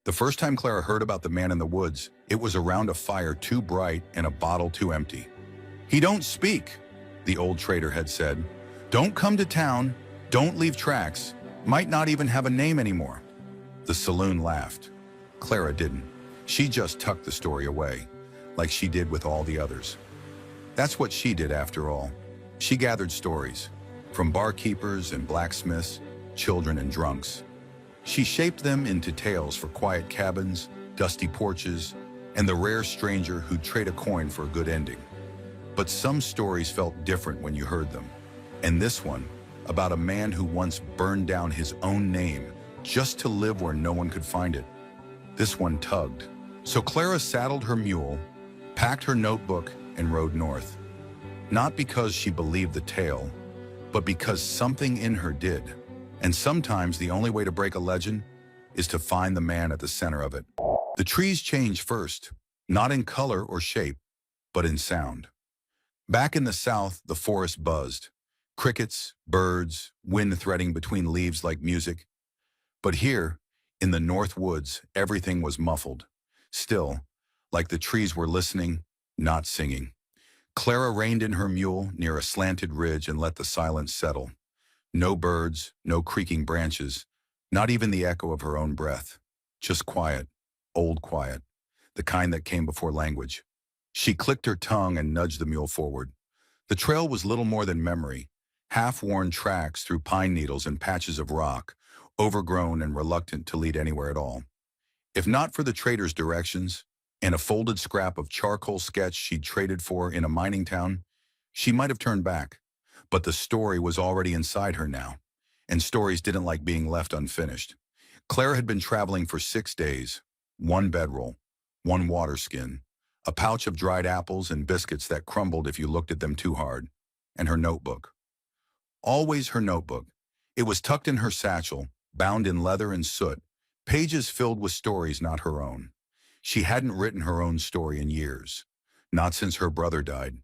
The first time Clara heard about the man in the woods, it was around a fire too bright and a bottle too empty. "He don't speak," the old trader had said. "Don't come to town, don't leave tracks, might not even have a name anymore." The saloon laughed. Clara didn't. She just tucked the story away, like she did with all the others. That's what she did after all. She gathered stories, from barkeepers and blacksmiths, children and drunks. She shaped them into tales for quiet cabins, dusty porches, and the rare stranger who'd trade a coin for a good ending. But some stories felt different when you heard them. And this one, about a man who once burned down his own name just to live where no one could find it. This one tugged. So Clara saddled her mule, packed her notebook, and rode north. Not because she believed the tale, but because something in her did. And sometimes the only way to break a legend is to find the man at the center of it. The trees change first, not in color or shape, but in sound. Back in the south, the forest buzzed. Crickets, birds, wind threading between leaves like music. But here, in the north woods, everything was muffled. Still, like the trees were listening, not singing. Clara reined in her mule near a slanted ridge and let the silence settle. No birds, no creaking branches, not even the echo of her own breath. Just quiet, old quiet, the kind that came before language. She clicked her tongue and nudged the mule forward. The trail was little more than memory, half-worn tracks through pine needles and patches of rock, overgrown and reluctant to lead anywhere at all. If not for the trader's directions and a folded scrap of charcoal sketch she'd traded for in a mining town, she might have turned back. But the story was already inside her now, and stories didn't like being left unfinished. Clara had been traveling for 6 days, one bedroll, one water skin, a pouch of dried apples and biscuits that crumbled if you looked at them too hard, and her notebook. Always her notebook. It was tucked in her satchel, bound in leather and soot, pages filled with stories not her own. She hadn't written her own story in years, not since her brother died.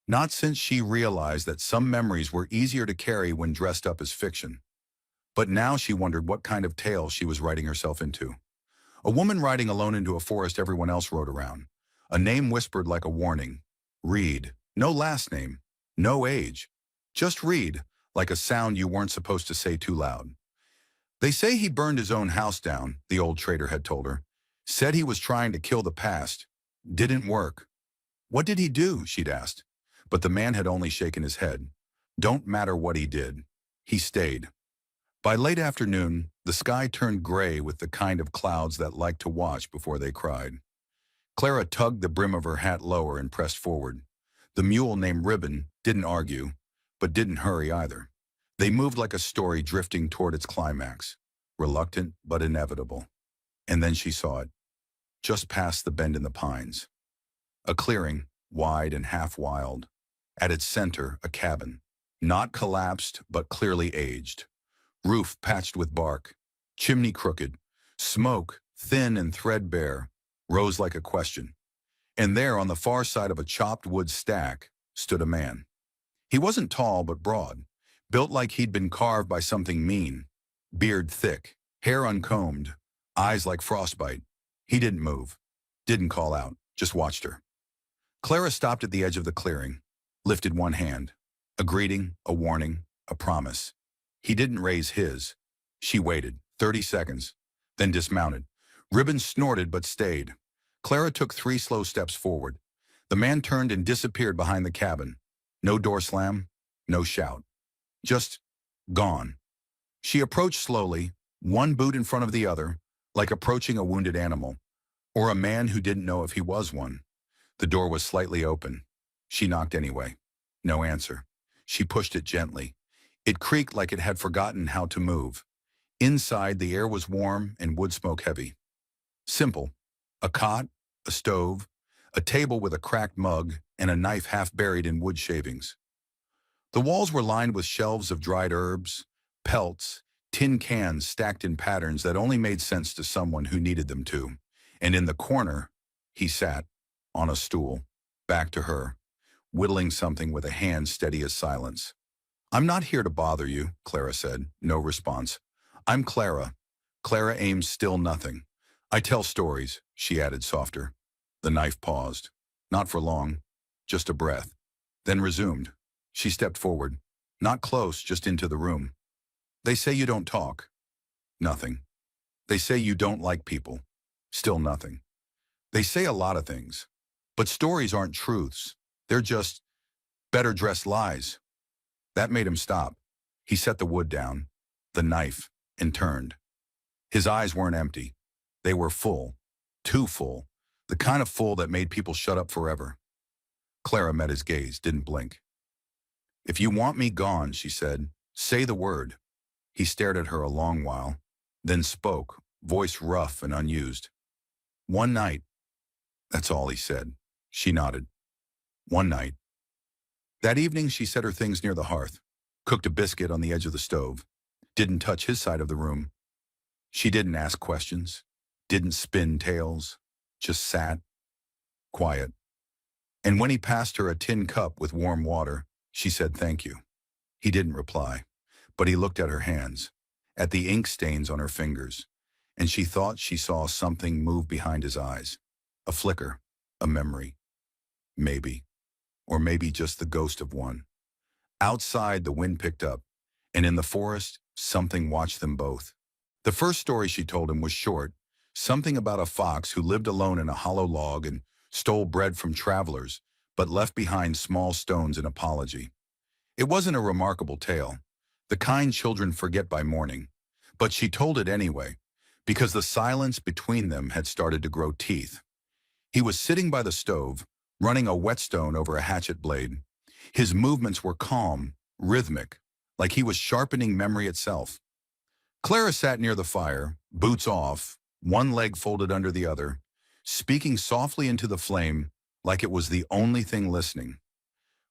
Not since she realized that some memories were easier to carry when dressed up as fiction. But now she wondered what kind of tale she was writing herself into. A woman riding alone into a forest everyone else rode around. A name whispered like a warning. Reed. No last name. No age. Just read, like a sound you weren't supposed to say too loud. "They say he burned his own house down," the old trader had told her. "Said he was trying to kill the past. Didn't work." "What did he do?" she'd asked. But the man had only shaken his head. Don't matter what he did. He stayed. By late afternoon, the sky turned gray with the kind of clouds that like to watch before they cried. Clara tugged the brim of her hat lower and pressed forward. The mule named Ribbon didn't argue, but didn't hurry either. They moved like a story drifting toward its climax, reluctant but inevitable. And then she saw it, just past the bend in the pines. A clearing, wide and half wild. At its center, a cabin, not collapsed but clearly aged. Roof patched with bark, chimney crooked, smoke, thin and threadbare, rose like a question. And there, on the far side of a chopped wood stack, stood a man. He wasn't tall but broad, built like he'd been carved by something mean. Beard thick, hair uncombed, eyes like frostbite. He didn't move, didn't call out, just watched her. Clara stopped at the edge of the clearing, lifted one hand. A greeting, a warning, a promise. He didn't raise his. She waited, 30 seconds, then dismounted. Ribbon snorted but stayed. Clara took 3 slow steps forward. The man turned and disappeared behind the cabin. No door slam, no shout. Just gone. She approached slowly, one boot in front of the other, like approaching a wounded animal, or a man who didn't know if he was one. The door was slightly open. She knocked anyway. No answer. She pushed it gently. It creaked like it had forgotten how to move. Inside, the air was warm and wood smoke heavy. Simple. A cot, a stove, a table with a cracked mug, and a knife half buried in wood shavings. The walls were lined with shelves of dried herbs, pelts, tin cans stacked in patterns that only made sense to someone who needed them to. And in the corner, he sat, on a stool, back to her, whittling something with a hand steady as silence. "I'm not here to bother you," Clara said. No response. "I'm Clara. Clara Ames, still nothing. I tell stories, she added softer. The knife paused. Not for long, just a breath. Then resumed. She stepped forward. Not close, just into the room. They say you don't talk. Nothing. They say you don't like people. Still nothing. They say a lot of things. But stories aren't truths. They're just better dressed lies. That made him stop. He set the wood down, the knife, and turned. His eyes weren't empty. They were full. Too full. The kind of full that made people shut up forever. Clara met his gaze, didn't blink. If you want me gone, she said, say the word. He stared at her a long while, then spoke, voice rough and unused. One night. That's all he said. She nodded. One night. That evening she set her things near the hearth, cooked a biscuit on the edge of the stove, didn't touch his side of the room. She didn't ask questions, didn't spin tales, just sat, quiet. And when he passed her a tin cup with warm water, she said thank you. He didn't reply, but he looked at her hands, at the ink stains on her fingers, and she thought she saw something move behind his eyes. A flicker, a memory. Maybe. Or maybe just the ghost of one. Outside, the wind picked up, and in the forest, something watched them both. The first story she told him was short, something about a fox who lived alone in a hollow log and stole bread from travelers, but left behind small stones in apology. It wasn't a remarkable tale, the kind children forget by morning, but she told it anyway, because the silence between them had started to grow teeth. He was sitting by the stove, running a whetstone over a hatchet blade. His movements were calm, rhythmic, like he was sharpening memory itself. Clara sat near the fire, boots off, one leg folded under the other, speaking softly into the flame like it was the only thing listening.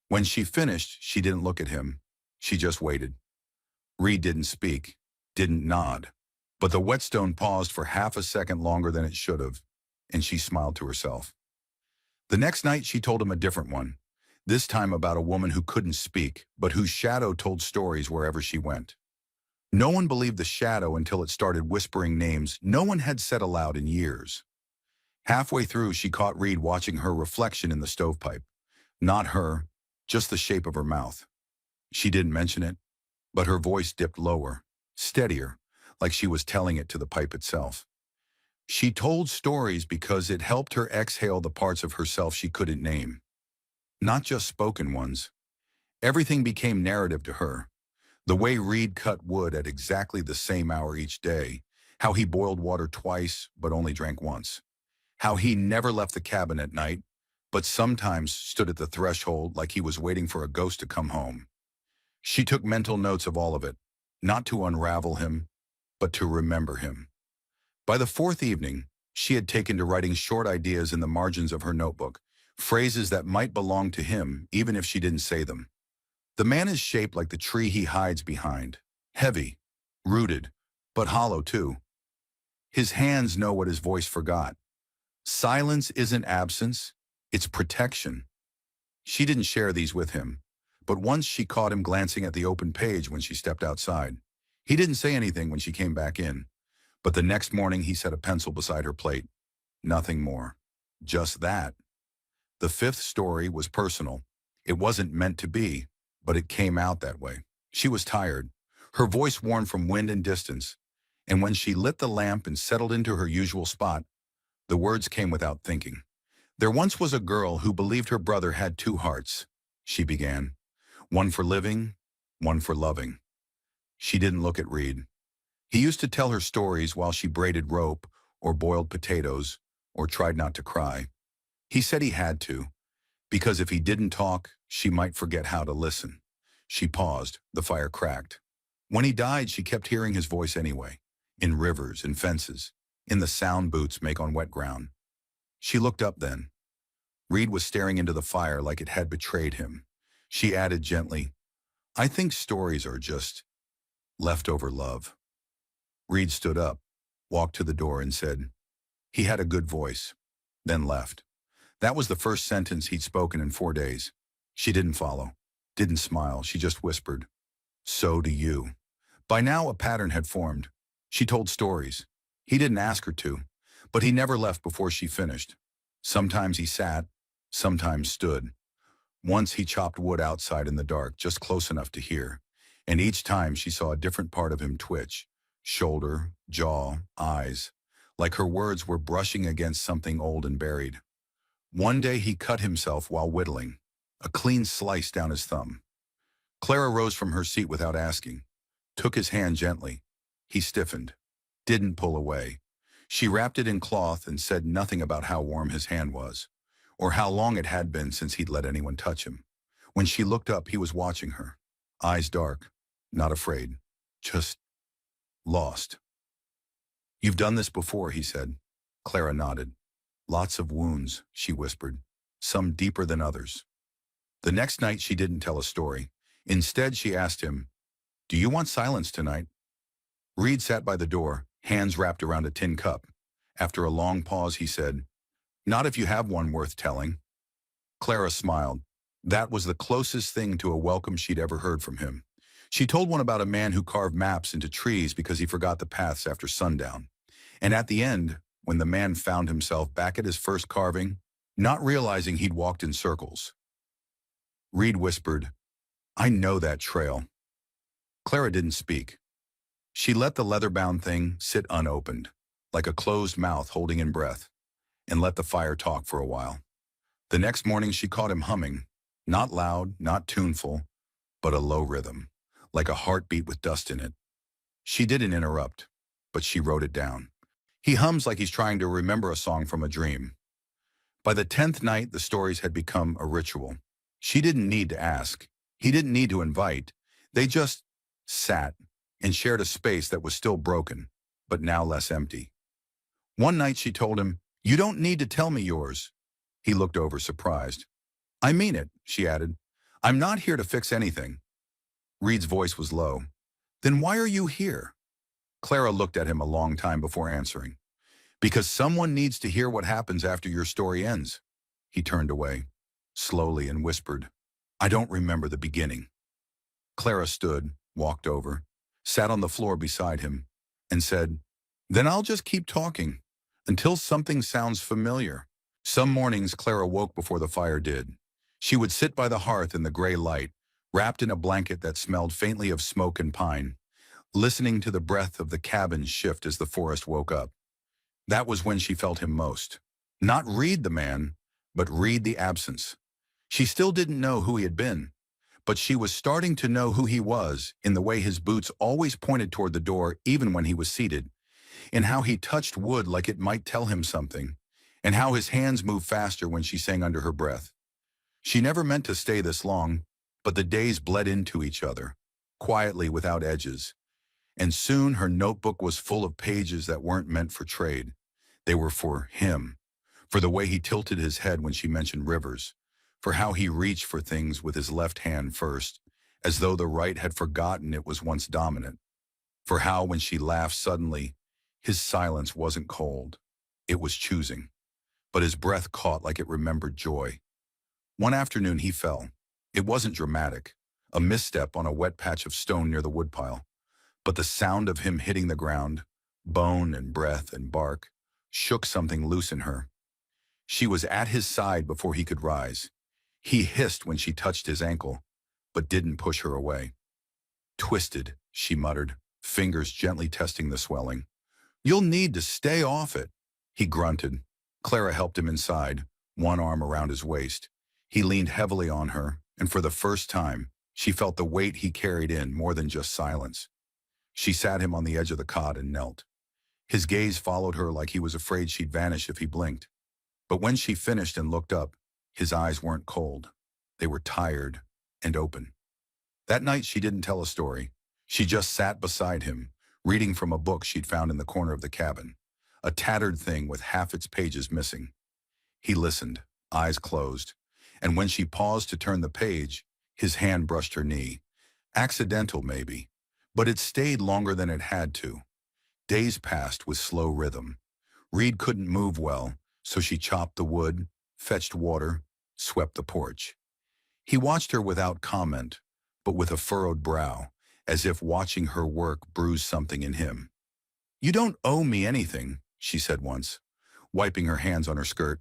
When she finished, she didn't look at him. She just waited. Reed didn't speak, didn't nod, but the whetstone paused for half a second longer than it should have, and she smiled to herself. The next night she told him a different one, this time about a woman who couldn't speak, but whose shadow told stories wherever she went. No one believed the shadow until it started whispering names no one had said aloud in years. Halfway through, she caught Reed watching her reflection in the stovepipe. Not her, just the shape of her mouth. She didn't mention it, but her voice dipped lower, steadier, like she was telling it to the pipe itself. She told stories because it helped her exhale the parts of herself she couldn't name. Not just spoken ones. Everything became narrative to her. The way Reed cut wood at exactly the same hour each day, how he boiled water twice but only drank once, how he never left the cabin at night, but sometimes stood at the threshold like he was waiting for a ghost to come home. She took mental notes of all of it, not to unravel him, but to remember him. By the fourth evening, she had taken to writing short ideas in the margins of her notebook, phrases that might belong to him even if she didn't say them. The man is shaped like the tree he hides behind, heavy, rooted, but hollow too. His hands know what his voice forgot. Silence isn't absence, it's protection. She didn't share these with him, but once she caught him glancing at the open page when she stepped outside. He didn't say anything when she came back in, but the next morning he set a pencil beside her plate. Nothing more. Just that. The fifth story was personal. It wasn't meant to be, but it came out that way. She was tired, her voice worn from wind and distance, and when she lit the lamp and settled into her usual spot, the words came without thinking. There once was a girl who believed her brother had two hearts, she began. One for living, one for loving. She didn't look at Reed. He used to tell her stories while she braided rope or boiled potatoes or tried not to cry. He said he had to, because if he didn't talk, she might forget how to listen. She paused, the fire cracked. When he died, she kept hearing his voice anyway, in rivers and fences, in the sound boots make on wet ground. She looked up then. Reed was staring into the fire like it had betrayed him. She added gently, I think stories are just leftover love. Reed stood up, walked to the door and said, he had a good voice, then left. That was the first sentence he'd spoken in 4 days. She didn't follow, didn't smile, she just whispered, so do you. By now a pattern had formed. She told stories. He didn't ask her to, But he never left before she finished. Sometimes he sat, sometimes stood. Once he chopped wood outside in the dark, just close enough to hear, and each time she saw a different part of him twitch, shoulder, jaw, eyes, like her words were brushing against something old and buried. One day he cut himself while whittling, a clean slice down his thumb. Clara rose from her seat without asking, took his hand gently. He stiffened, didn't pull away. She wrapped it in cloth and said nothing about how warm his hand was, or how long it had been since he'd let anyone touch him. When she looked up, he was watching her, eyes dark, not afraid, just lost. "You've done this before," he said. Clara nodded. "Lots of wounds," she whispered, "some deeper than others." The next night she didn't tell a story. Instead, she asked him, "Do you want silence tonight?" Reed sat by the door, hands wrapped around a tin cup. After a long pause, he said, "Not if you have one worth telling." Clara smiled. That was the closest thing to a welcome she'd ever heard from him. She told one about a man who carved maps into trees because he forgot the paths after sundown. And at the end, when the man found himself back at his first carving, not realizing he'd walked in circles. Reed whispered, "I know that trail." Clara didn't speak. She let the leather-bound thing sit unopened, like a closed mouth holding in breath, and let the fire talk for a while. The next morning she caught him humming, not loud, not tuneful, but a low rhythm, like a heartbeat with dust in it. She didn't interrupt, but she wrote it down. He hums like he's trying to remember a song from a dream. By the 10th night, the stories had become a ritual. She didn't need to ask. He didn't need to invite. They just sat and shared a space that was still broken, but now less empty. One night she told him, "You don't need to tell me yours." He looked over, surprised. "I mean it," she added. "I'm not here to fix anything." Reed's voice was low. "Then why are you here?" Clara looked at him a long time before answering. "Because someone needs to hear what happens after your story ends." He turned away, slowly, and whispered, "I don't remember the beginning." Clara stood, walked over, sat on the floor beside him, and said, "Then I'll just keep talking, until something sounds familiar." Some mornings Clara woke before the fire did. She would sit by the hearth in the gray light, wrapped in a blanket that smelled faintly of smoke and pine, listening to the breath of the cabin shift as the forest woke up. That was when she felt him most. Not Reed the man, but Reed the absence. She still didn't know who he had been, but she was starting to know who he was in the way his boots always pointed toward the door even when he was seated, in how he touched wood like it might tell him something, and how his hands moved faster when she sang under her breath. She never meant to stay this long, but the days bled into each other, quietly without edges, and soon her notebook was full of pages that weren't meant for trade. They were for him, for the way he tilted his head when she mentioned rivers, for how he reached for things with his left hand first, as though the right had forgotten it was once dominant, for how when she laughed suddenly, his silence wasn't cold, it was choosing, but his breath caught like it remembered joy. One afternoon he fell. It wasn't dramatic, a misstep on a wet patch of stone near the woodpile, but the sound of him hitting the ground, bone and breath and bark, shook something loose in her. She was at his side before he could rise. He hissed when she touched his ankle, but didn't push her away. "Twisted," she muttered, fingers gently testing the swelling. "You'll need to stay off it." He grunted. Clara helped him inside, one arm around his waist. He leaned heavily on her, and for the first time, she felt the weight he carried in more than just silence. She sat him on the edge of the cot and knelt. His gaze followed her like he was afraid she'd vanish if he blinked. But when she finished and looked up, his eyes weren't cold. They were tired and open. That night she didn't tell a story. She just sat beside him, reading from a book she'd found in the corner of the cabin, a tattered thing with half its pages missing. He listened, eyes closed, and when she paused to turn the page, his hand brushed her knee. Accidental, maybe, but it stayed longer than it had to. Days passed with slow rhythm. Reed couldn't move well, so she chopped the wood, fetched water, swept the porch. He watched her without comment, but with a furrowed brow, as if watching her work bruised something in him. "You don't owe me anything," she said once, wiping her hands on her skirt.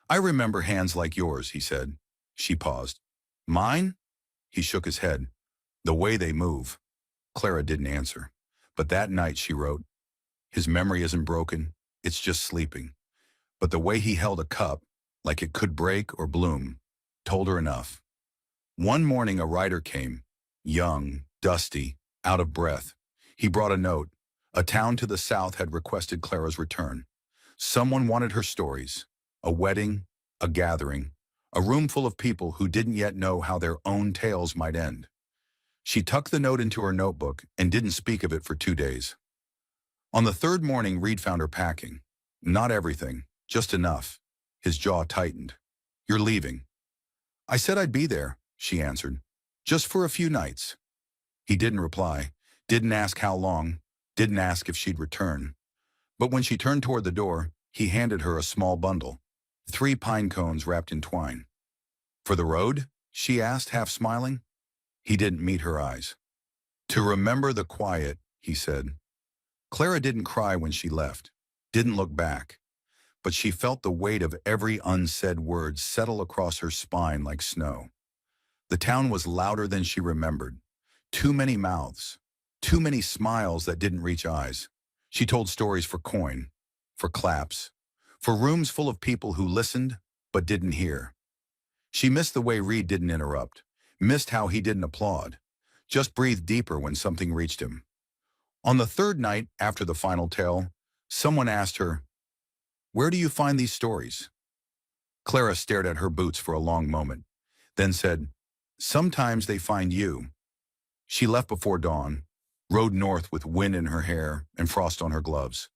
I remember hands like yours, he said. She paused. Mine? He shook his head. The way they move. Clara didn't answer. But that night, she wrote, his memory isn't broken, it's just sleeping. But the way he held a cup, like it could break or bloom, told her enough. One morning a writer came, young, dusty, out of breath. He brought a note. A town to the south had requested Clara's return. Someone wanted her stories. A wedding, a gathering, a room full of people who didn't yet know how their own tales might end. She tucked the note into her notebook and didn't speak of it for 2 days. On the third morning, Reed found her packing. Not everything, just enough. His jaw tightened. You're leaving. I said I'd be there, she answered. Just for a few nights. He didn't reply, didn't ask how long, didn't ask if she'd return. But when she turned toward the door, he handed her a small bundle. 3 pine cones wrapped in twine. For the road? She asked, half smiling. He didn't meet her eyes. To remember the quiet, he said. Clara didn't cry when she left, didn't look back, but she felt the weight of every unsaid word settle across her spine like snow. The town was louder than she remembered. Too many mouths, too many smiles that didn't reach eyes. She told stories for coin, for claps, for rooms full of people who listened but didn't hear. She missed the way Reed didn't interrupt, missed how he didn't applaud, just breathed deeper when something reached him. On the third night after the final tale, someone asked her, "Where do you find these stories?" Clara stared at her boots for a long moment, then said, "Sometimes they find you." She left before dawn, rode north with wind in her hair and frost on her gloves.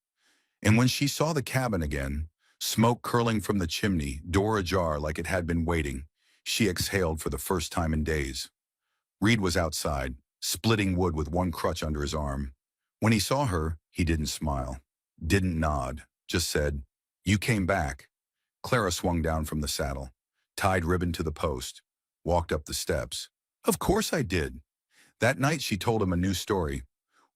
And when she saw the cabin again, smoke curling from the chimney, door ajar like it had been waiting, she exhaled for the first time in days. Reed was outside, splitting wood with one crutch under his arm. When he saw her, he didn't smile, didn't nod, just said, "You came back." Clara swung down from the saddle, tied ribbon to the post, walked up the steps. "Of course I did." That night she told him a new story,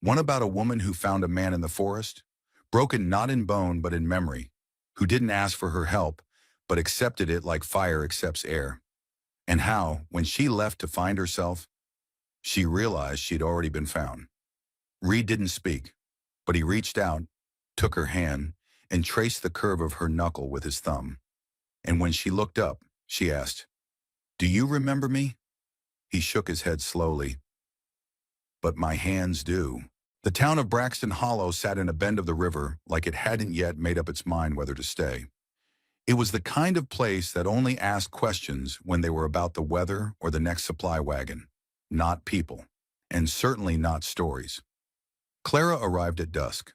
one about a woman who found a man in the forest, broken not in bone but in memory, who didn't ask for her help, but accepted it like fire accepts air. And how, when she left to find herself, she realized she'd already been found. Reed didn't speak, but he reached out, took her hand, and traced the curve of her knuckle with his thumb. And when she looked up, she asked, "Do you remember me?" He shook his head slowly. "But my hands do." The town of Braxton Hollow sat in a bend of the river like it hadn't yet made up its mind whether to stay. It was the kind of place that only asked questions when they were about the weather or the next supply wagon, not people, and certainly not stories. Clara arrived at dusk,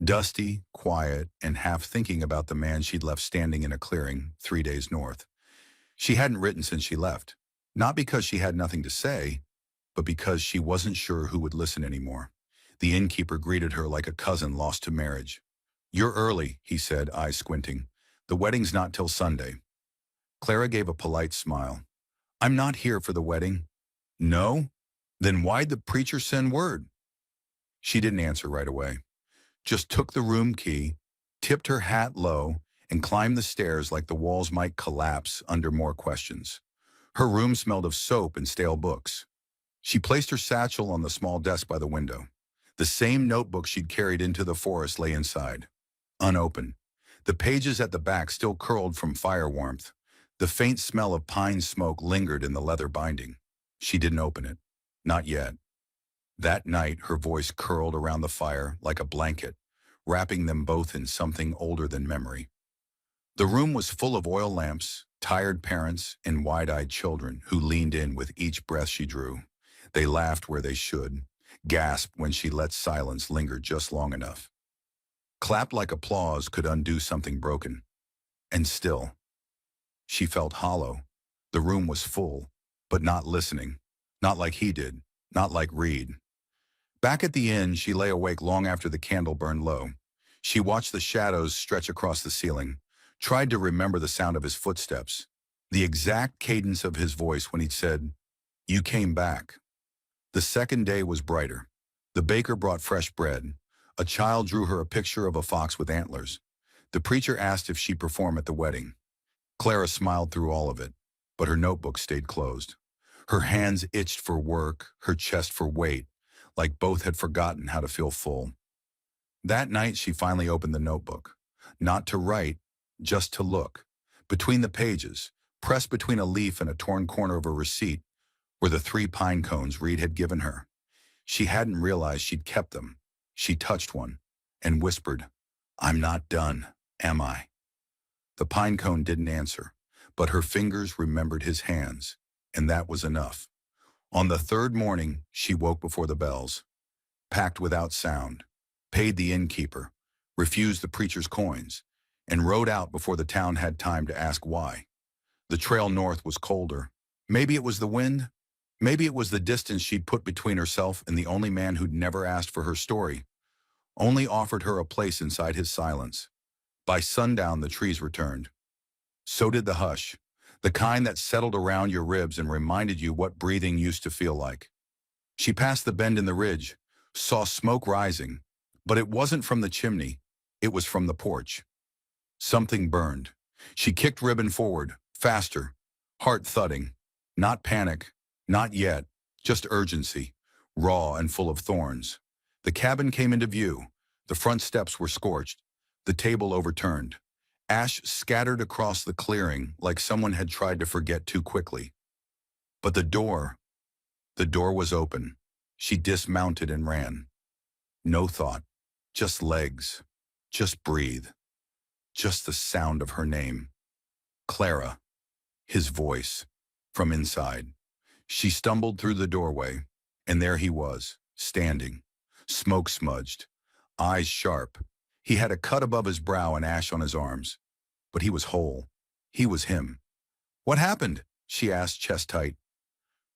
dusty, quiet, and half thinking about the man she'd left standing in a clearing 3 days north. She hadn't written since she left, not because she had nothing to say, but because she wasn't sure who would listen anymore. The innkeeper greeted her like a cousin lost to marriage. "You're early," he said, eyes squinting. "The wedding's not till Sunday." Clara gave a polite smile. "I'm not here for the wedding." "No? Then why'd the preacher send word?" She didn't answer right away, just took the room key, tipped her hat low, and climbed the stairs like the walls might collapse under more questions. Her room smelled of soap and stale books. She placed her satchel on the small desk by the window. The same notebook she'd carried into the forest lay inside, unopened. The pages at the back still curled from fire warmth. The faint smell of pine smoke lingered in the leather binding. She didn't open it. Not yet. That night, her voice curled around the fire like a blanket, wrapping them both in something older than memory. The room was full of oil lamps, tired parents, and wide-eyed children who leaned in with each breath she drew. They laughed where they should, gasped when she let silence linger just long enough. Clapped like applause could undo something broken. And still, she felt hollow. The room was full, but not listening. Not like he did, not like Reed. Back at the inn, she lay awake long after the candle burned low. She watched the shadows stretch across the ceiling, tried to remember the sound of his footsteps, the exact cadence of his voice when he'd said, "You came back." The second day was brighter. The baker brought fresh bread. A child drew her a picture of a fox with antlers. The preacher asked if she'd perform at the wedding. Clara smiled through all of it, but her notebook stayed closed. Her hands itched for work, her chest for weight, like both had forgotten how to feel full. That night, she finally opened the notebook. Not to write, just to look. Between the pages, pressed between a leaf and a torn corner of a receipt, were the 3 pine cones Reed had given her. She hadn't realized she'd kept them. She touched one and whispered, "I'm not done, am I?" The pine cone didn't answer, but her fingers remembered his hands, and that was enough. On the 3rd morning, she woke before the bells, packed without sound, paid the innkeeper, refused the preacher's coins, and rode out before the town had time to ask why. The trail north was colder. Maybe it was the wind. Maybe it was the distance she'd put between herself and the only man who'd never asked for her story, only offered her a place inside his silence. By sundown, the trees returned. So did the hush, the kind that settled around your ribs and reminded you what breathing used to feel like. She passed the bend in the ridge, saw smoke rising, but it wasn't from the chimney, it was from the porch. Something burned. She kicked Ribbon forward, faster, heart thudding. Not panic, not yet, just urgency, raw and full of thorns. The cabin came into view. The front steps were scorched, the table overturned. Ash scattered across the clearing like someone had tried to forget too quickly. But the door was open. She dismounted and ran. No thought, just legs, just breathe, just the sound of her name. Clara, his voice, from inside. She stumbled through the doorway, and there he was, standing, smoke-smudged, eyes sharp. He had a cut above his brow and ash on his arms, but he was whole. He was him. "What happened?" she asked, chest tight.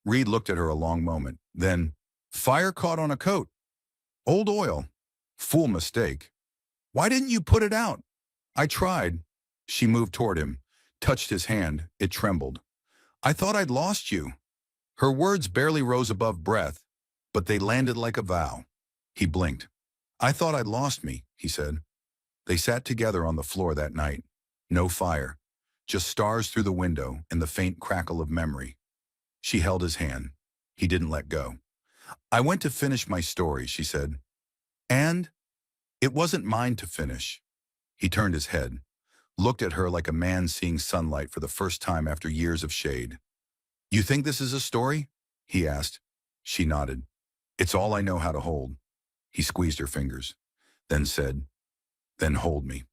Reed looked at her a long moment. Then, "Fire caught on a coat. Old oil. Fool mistake. Why didn't you put it out?" "I tried." She moved toward him, touched his hand. It trembled. "I thought I'd lost you." Her words barely rose above breath, but they landed like a vow. He blinked. "I thought I'd lost me," he said. They sat together on the floor that night. No fire, just stars through the window and the faint crackle of memory. She held his hand. He didn't let go. "I went to finish my story," she said. "And it wasn't mine to finish." He turned his head, looked at her like a man seeing sunlight for the first time after years of shade. "You think this is a story?" he asked. She nodded. "It's all I know how to hold." He squeezed her fingers, then said, "Then hold me."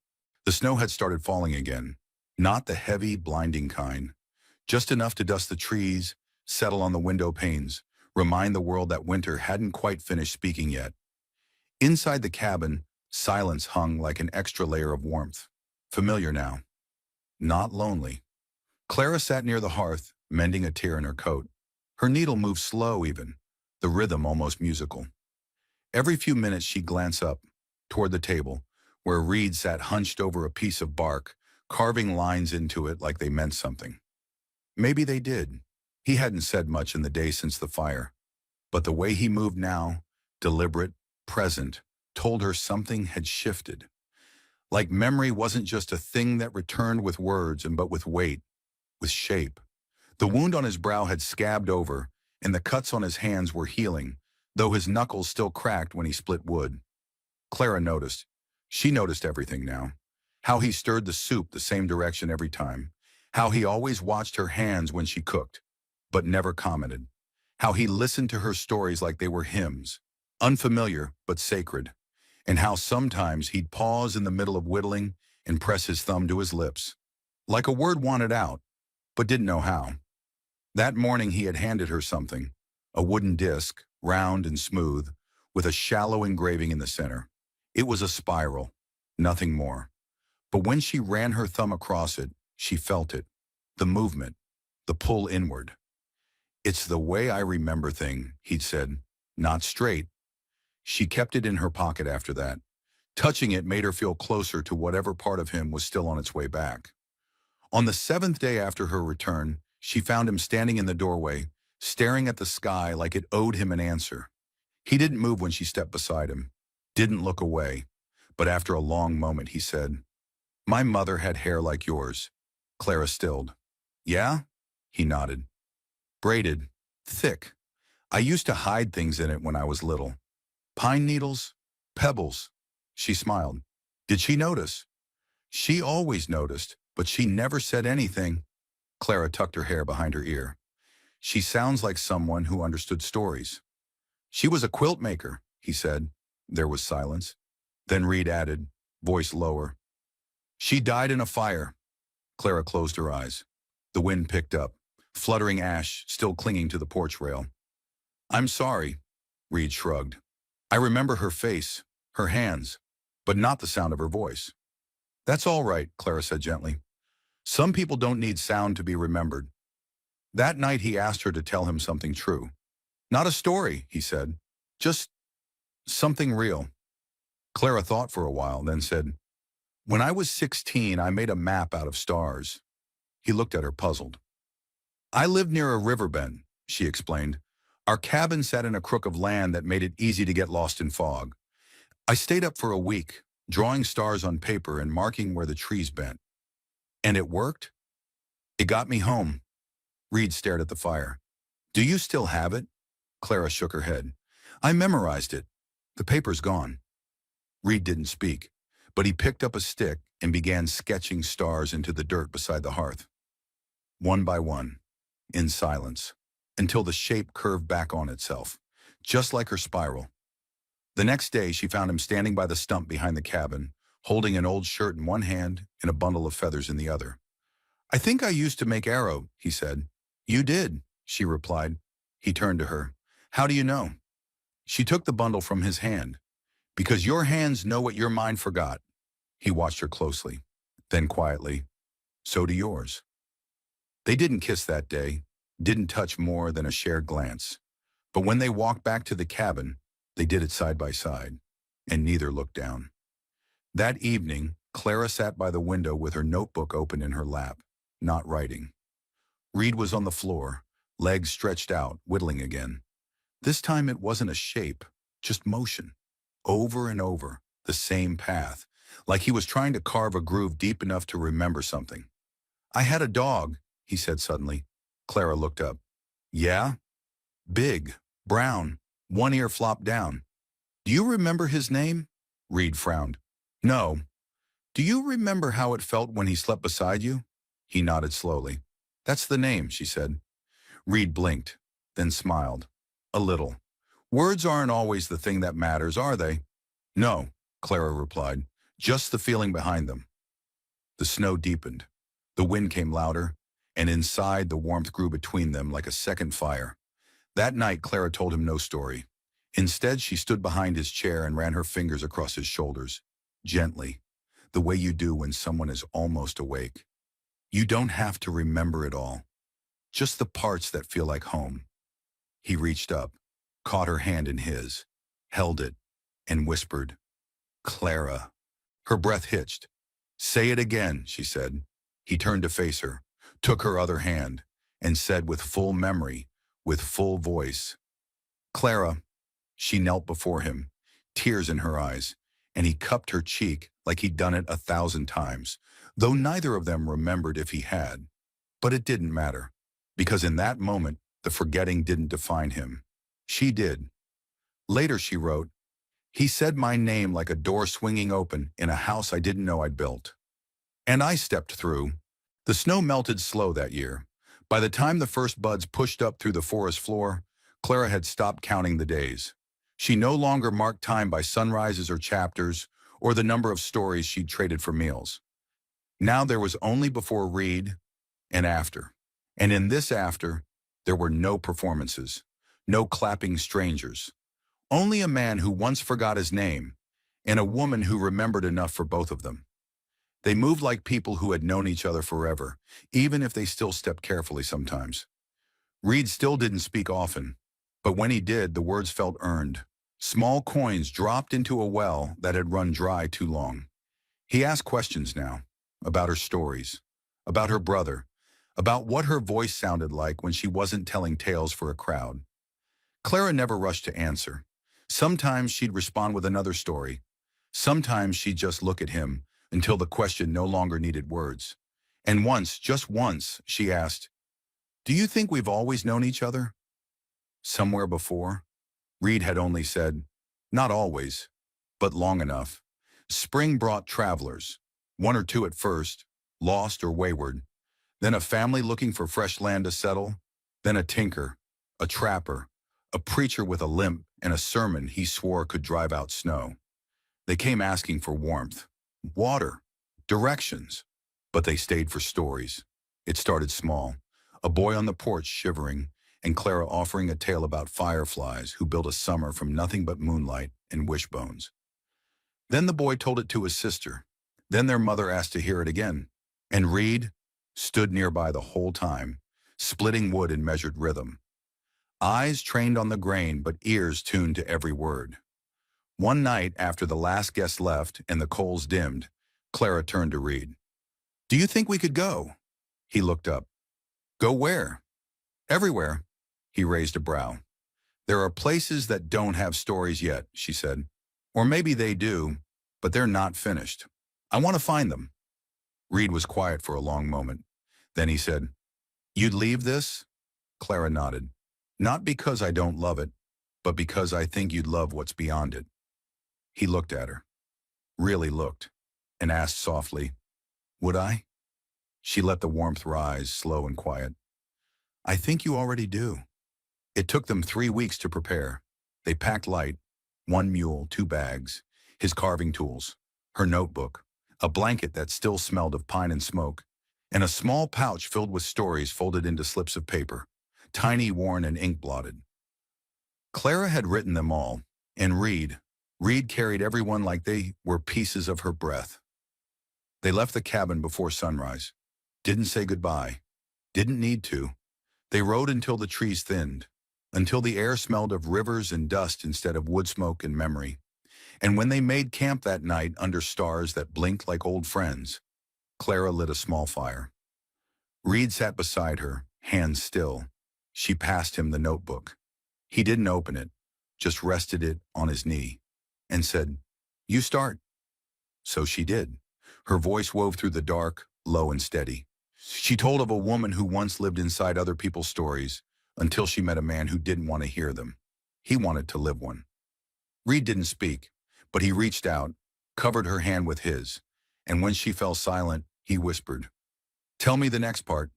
The snow had started falling again, not the heavy, blinding kind, just enough to dust the trees, settle on the window panes, remind the world that winter hadn't quite finished speaking yet. Inside the cabin, silence hung like an extra layer of warmth. Familiar now. Not lonely. Clara sat near the hearth, mending a tear in her coat. Her needle moved slow even, the rhythm almost musical. Every few minutes she'd glance up, toward the table, where Reed sat hunched over a piece of bark, carving lines into it like they meant something. Maybe they did. He hadn't said much in the day since the fire. But the way he moved now, deliberate, present, told her something had shifted. Like memory wasn't just a thing that returned with words but with weight, with shape. The wound on his brow had scabbed over, and the cuts on his hands were healing, though his knuckles still cracked when he split wood. Clara noticed. She noticed everything now. How he stirred the soup the same direction every time. How he always watched her hands when she cooked, but never commented. How he listened to her stories like they were hymns, unfamiliar but sacred. And how sometimes he'd pause in the middle of whittling and press his thumb to his lips, like a word wanted out, but didn't know how. That morning he had handed her something, a wooden disc, round and smooth, with a shallow engraving in the center. It was a spiral, nothing more. But when she ran her thumb across it, she felt it, the movement, the pull inward. "It's the way I remember thing," he'd said, "not straight." She kept it in her pocket after that. Touching it made her feel closer to whatever part of him was still on its way back. On the 7th day after her return, she found him standing in the doorway, staring at the sky like it owed him an answer. He didn't move when she stepped beside him, didn't look away, but after a long moment he said, My mother had hair like yours. Clara stilled. Yeah? He nodded. Braided. Thick. I used to hide things in it when I was little. Pine needles? Pebbles. She smiled. Did she notice? She always noticed, but she never said anything. Clara tucked her hair behind her ear. She sounds like someone who understood stories. She was a quilt maker, he said. There was silence. Then Reed added, voice lower. She died in a fire. Clara closed her eyes. The wind picked up, fluttering ash still clinging to the porch rail. I'm sorry, Reed shrugged. I remember her face, her hands, but not the sound of her voice. That's all right, Clara said gently. Some people don't need sound to be remembered. That night he asked her to tell him something true. Not a story, he said. Just something real. Clara thought for a while, then said, when I was 16, I made a map out of stars. He looked at her puzzled. I lived near a river bend, she explained. Our cabin sat in a crook of land that made it easy to get lost in fog. I stayed up for a week, drawing stars on paper and marking where the trees bent. And it worked? It got me home. Reed stared at the fire. Do you still have it? Clara shook her head. I memorized it. The paper's gone. Reed didn't speak, but he picked up a stick and began sketching stars into the dirt beside the hearth. One by one, in silence, until the shape curved back on itself, just like her spiral. The next day, she found him standing by the stump behind the cabin, holding an old shirt in one hand and a bundle of feathers in the other. I think I used to make arrow, he said. You did, she replied. He turned to her. How do you know? She took the bundle from his hand. Because your hands know what your mind forgot. He watched her closely, then quietly. So do yours. They didn't kiss that day, didn't touch more than a shared glance. But when they walked back to the cabin, they did it side by side, and neither looked down. That evening, Clara sat by the window with her notebook open in her lap, not writing. Reed was on the floor, legs stretched out, whittling again. This time it wasn't a shape, just motion. Over and over, the same path, like he was trying to carve a groove deep enough to remember something. I had a dog, he said suddenly. Clara looked up. Yeah? Big, brown, one ear flopped down. Do you remember his name? Reed frowned. No. Do you remember how it felt when he slept beside you? He nodded slowly. That's the name, she said. Reed blinked, then smiled. A little. Words aren't always the thing that matters, are they? No, Clara replied. Just the feeling behind them. The snow deepened. The wind came louder, and inside the warmth grew between them like a second fire. That night, Clara told him no story. Instead, she stood behind his chair and ran her fingers across his shoulders, gently, the way you do when someone is almost awake. You don't have to remember it all, just the parts that feel like home. He reached up, caught her hand in his, held it, and whispered, Clara. Her breath hitched. Say it again, she said. He turned to face her, took her other hand, and said with full memory, with full voice, Clara. She knelt before him, tears in her eyes, and he cupped her cheek like he'd done it 1,000 times, though neither of them remembered if he had. But it didn't matter, because in that moment, the forgetting didn't define him. She did. Later she wrote, he said my name like a door swinging open in a house I didn't know I'd built. And I stepped through. The snow melted slow that year. By the time the first buds pushed up through the forest floor, Clara had stopped counting the days. She no longer marked time by sunrises or chapters or the number of stories she'd traded for meals. Now there was only before Reed and after. And in this after, there were no performances, no clapping strangers. Only a man who once forgot his name and a woman who remembered enough for both of them. They moved like people who had known each other forever, even if they still stepped carefully sometimes. Reed still didn't speak often, but when he did, the words felt earned. Small coins dropped into a well that had run dry too long. He asked questions now, about her stories, about her brother, about what her voice sounded like when she wasn't telling tales for a crowd. Clara never rushed to answer. Sometimes she'd respond with another story. Sometimes she'd just look at him, until the question no longer needed words. And once, just once, she asked, "Do you think we've always known each other?" Somewhere before, Reed had only said, "Not always, but long enough." Spring brought travelers, one or two at first, lost or wayward, then a family looking for fresh land to settle, then a tinker, a trapper, a preacher with a limp and a sermon he swore could drive out snow. They came asking for warmth, water, directions, but they stayed for stories. It started small, a boy on the porch shivering, and Clara offering a tale about fireflies who built a summer from nothing but moonlight and wishbones. Then the boy told it to his sister. Then their mother asked to hear it again, and Reed stood nearby the whole time, splitting wood in measured rhythm. Eyes trained on the grain, but ears tuned to every word. One night, after the last guest left and the coals dimmed, Clara turned to Reed. "Do you think we could go?" He looked up. "Go where?" "Everywhere." He raised a brow. "There are places that don't have stories yet," she said. "Or maybe they do, but they're not finished. I want to find them." Reed was quiet for a long moment. Then he said, "You'd leave this?" Clara nodded. "Not because I don't love it, but because I think you'd love what's beyond it." He looked at her, really looked, and asked softly, "Would I?" She let the warmth rise, slow and quiet. "I think you already do." It took them 3 weeks to prepare. They packed light, 1 mule, 2 bags, his carving tools, her notebook, a blanket that still smelled of pine and smoke, and a small pouch filled with stories folded into slips of paper, tiny, worn, and ink-blotted. Clara had written them all, and Reed carried everyone like they were pieces of her breath. They left the cabin before sunrise, didn't say goodbye, didn't need to. They rode until the trees thinned, until the air smelled of rivers and dust instead of wood smoke and memory. And when they made camp that night under stars that blinked like old friends, Clara lit a small fire. Reed sat beside her, hands still. She passed him the notebook. He didn't open it, just rested it on his knee, and said, "You start." So she did. Her voice wove through the dark, low and steady. She told of a woman who once lived inside other people's stories until she met a man who didn't want to hear them. He wanted to live one. Reed didn't speak, but he reached out, covered her hand with his, and when she fell silent, he whispered, "Tell me the next part."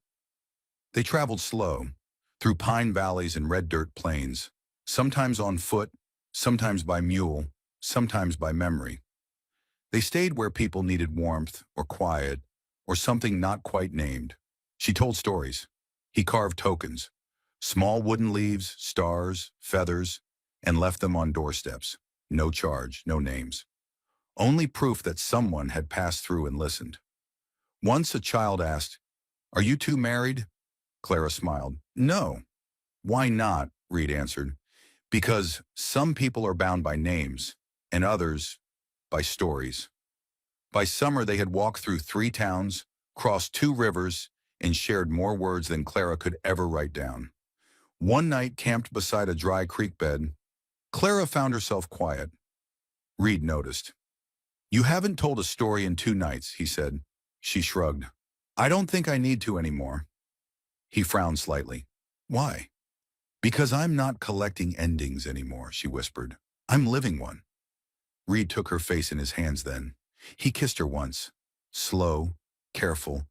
They traveled slow, through pine valleys and red dirt plains, sometimes on foot, sometimes by mule, sometimes by memory. They stayed where people needed warmth or quiet or something not quite named. She told stories. He carved tokens, small wooden leaves, stars, feathers, and left them on doorsteps. No charge, no names. Only proof that someone had passed through and listened. Once a child asked, "Are you two married?" Clara smiled. "No." "Why not?" Reed answered. "Because some people are bound by names, and others by stories." By summer, they had walked through 3 towns, crossed 2 rivers, and shared more words than Clara could ever write down. One night, camped beside a dry creek bed, Clara found herself quiet. Reed noticed. "You haven't told a story in 2 nights," he said. She shrugged. "I don't think I need to anymore." He frowned slightly. "Why?" "Because I'm not collecting endings anymore," she whispered. "I'm living one." Reed took her face in his hands then. He kissed her once, slow, careful,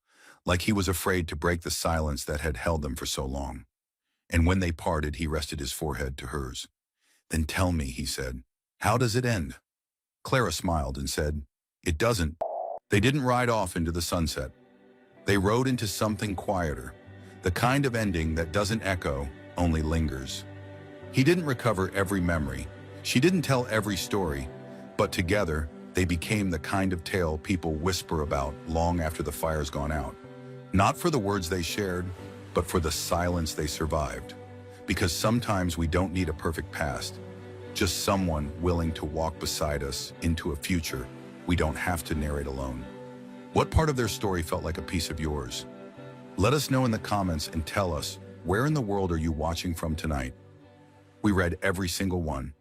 like he was afraid to break the silence that had held them for so long. And when they parted, he rested his forehead to hers. "Then tell me," he said, "how does it end?" Clara smiled and said, "It doesn't." They didn't ride off into the sunset. They rode into something quieter, the kind of ending that doesn't echo, only lingers. He didn't recover every memory. She didn't tell every story, but together, they became the kind of tale people whisper about long after the fire's gone out. Not for the words they shared, but for the silence they survived. Because sometimes we don't need a perfect past, just someone willing to walk beside us into a future we don't have to narrate alone. What part of their story felt like a piece of yours? Let us know in the comments and tell us, where in the world are you watching from tonight? We read every single one,